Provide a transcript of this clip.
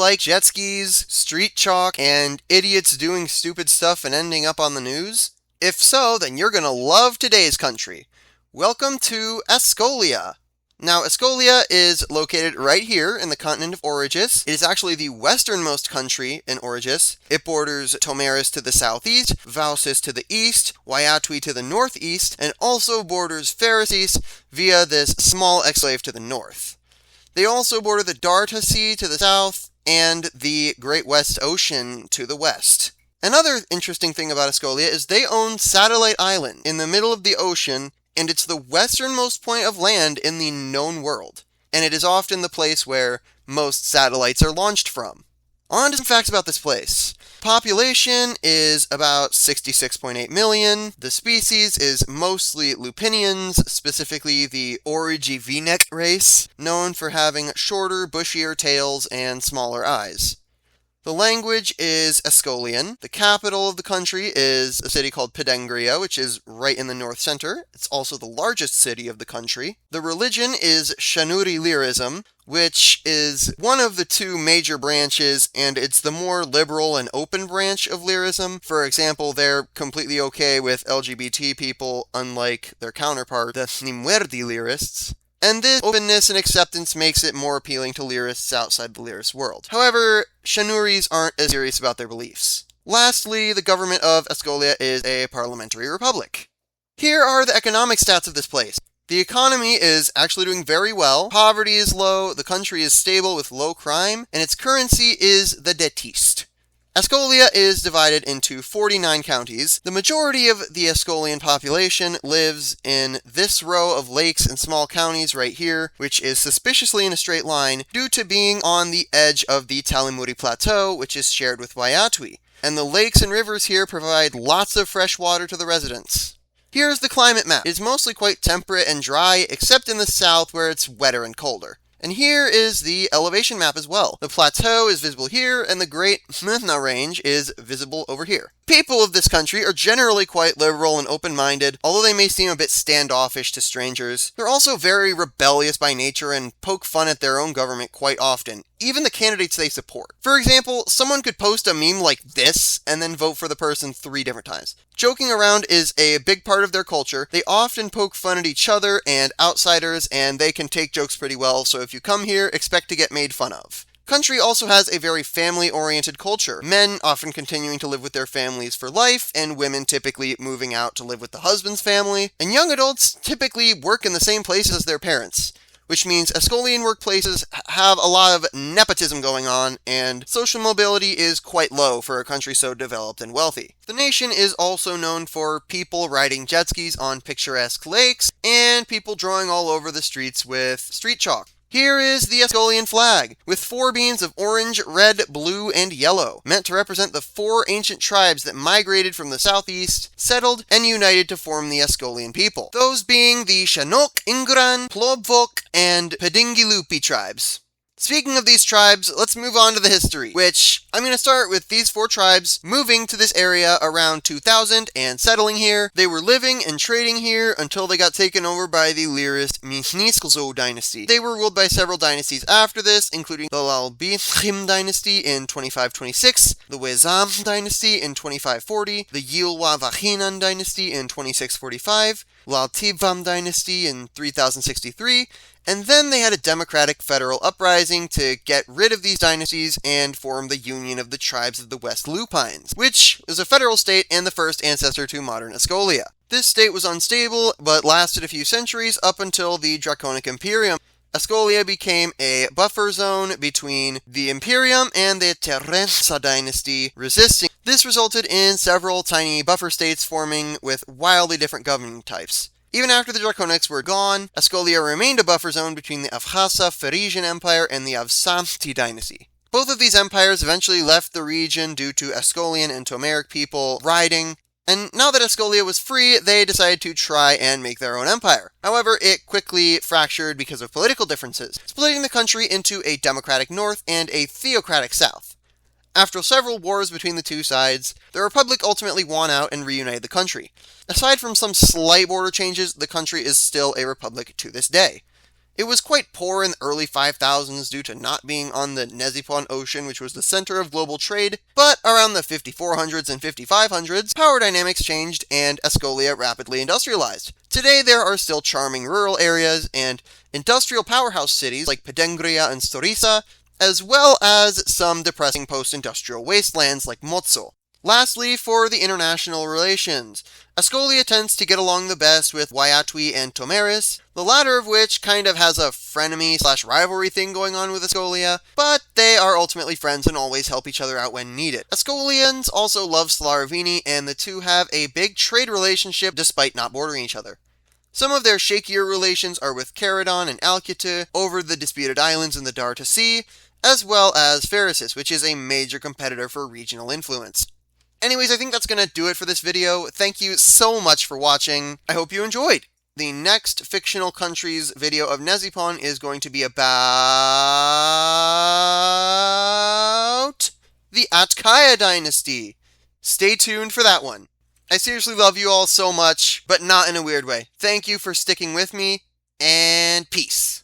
like jet skis, street chalk, and idiots doing stupid stuff and ending up on the news? If so, then you're gonna love today's country. Welcome to Ascolia. Now, Ascolia is located right here in the continent of Origis. It is actually the westernmost country in Origis. It borders Tomaris to the southeast, Vaucis to the east, Waiatui to the northeast, and also borders Pharisees via this small exclave to the north. They also border the Darta Sea to the south and the Great West Ocean to the west. Another interesting thing about Ascolia is they own Satellite Island in the middle of the ocean, and it's the westernmost point of land in the known world, and it is often the place where most satellites are launched from. On to some facts about this place. Population is about 66.8 million. The species is mostly lupinians, specifically the Origivinec race, known for having shorter, bushier tails and smaller eyes. The language is Ascolian. The capital of the country is a city called Pedengria, which is right in the north center. It's also the largest city of the country. The religion is Shanuri Lyrism, which is one of the two major branches, and it's the more liberal and open branch of Lyrism. For example, they're completely okay with LGBT people, unlike their counterpart, the Nimwerdi Lyrists. And this openness and acceptance makes it more appealing to lyrists outside the lyrist world. However, Shanuris aren't as serious about their beliefs. Lastly, the government of Ascolia is a parliamentary republic. Here are the economic stats of this place. The economy is actually doing very well, poverty is low, the country is stable with low crime, and its currency is the detiste. Ascolia is divided into 49 counties. The majority of the Ascolian population lives in this row of lakes and small counties right here, which is suspiciously in a straight line due to being on the edge of the Talimuri Plateau, which is shared with Waiatui. And the lakes and rivers here provide lots of fresh water to the residents. Here's the climate map. It is mostly quite temperate and dry, except in the south where it's wetter and colder. And here is the elevation map as well. The plateau is visible here, and the Great Mthna Range is visible over here. People of this country are generally quite liberal and open-minded, although they may seem a bit standoffish to strangers. They're also very rebellious by nature and poke fun at their own government quite often, even the candidates they support. For example, someone could post a meme like this and then vote for the person 3 different times. Joking around is a big part of their culture. They often poke fun at each other and outsiders, and they can take jokes pretty well, so if you come here, expect to get made fun of. Country also has a very family-oriented culture, men often continuing to live with their families for life, and women typically moving out to live with the husband's family, and young adults typically work in the same place as their parents, which means Ascolian workplaces have a lot of nepotism going on, and social mobility is quite low for a country so developed and wealthy. The nation is also known for people riding jet skis on picturesque lakes, and people drawing all over the streets with street chalk. Here is the Ascolian flag, with 4 beams of orange, red, blue, and yellow, meant to represent the 4 ancient tribes that migrated from the southeast, settled, and united to form the Ascolian people. Those being the Shanok, Ingran, Plobvok, and Pedingilupi tribes. Speaking of these tribes, let's move on to the history, which I'm going to start with these 4 tribes moving to this area around 2000 and settling here. They were living and trading here until they got taken over by the Lyrist Mihniskelzo dynasty. They were ruled by several dynasties after this, including the Lalbithim dynasty in 2526, the Wezam dynasty in 2540, the Yilwa Vahinan dynasty in 2645, Laltibvam dynasty in 3063, and then they had a democratic federal uprising to get rid of these dynasties and form the Union of the Tribes of the West Lupines, which is a federal state and the first ancestor to modern Ascolia. This state was unstable, but lasted a few centuries up until the Draconic Imperium. Ascolia became a buffer zone between the Imperium and the Terenza dynasty, resisting. This resulted in several tiny buffer states forming with wildly different governing types. Even after the Draconics were gone, Ascolia remained a buffer zone between the Avhasa Pharygian Empire and the Avsamti dynasty. Both of these empires eventually left the region due to Ascolian and Tomeric people rioting, and now that Ascolia was free, they decided to try and make their own empire. However, it quickly fractured because of political differences, splitting the country into a democratic north and a theocratic south. After several wars between the two sides, the Republic ultimately won out and reunited the country. Aside from some slight border changes, the country is still a republic to this day. It was quite poor in the early 5000s due to not being on the Nezipon Ocean, which was the center of global trade, but around the 5400s and 5500s, power dynamics changed and Ascolia rapidly industrialized. Today there are still charming rural areas and industrial powerhouse cities like Pedengria and Storisa, as well as some depressing post-industrial wastelands like Mozzo. Lastly, for the international relations, Ascolia tends to get along the best with Waiatui and Tomeris, the latter of which kind of has a frenemy/rivalry thing going on with Ascolia, but they are ultimately friends and always help each other out when needed. Ascolians also love Slaravini, and the two have a big trade relationship despite not bordering each other. Some of their shakier relations are with Caradon and Alcute over the disputed islands in the Darta Sea, as well as Pharisis, which is a major competitor for regional influence. Anyways, I think that's going to do it for this video. Thank you so much for watching. I hope you enjoyed. The next fictional countries video of Nezipon is going to be about the Atkaya dynasty. Stay tuned for that one. I seriously love you all so much, but not in a weird way. Thank you for sticking with me, and peace.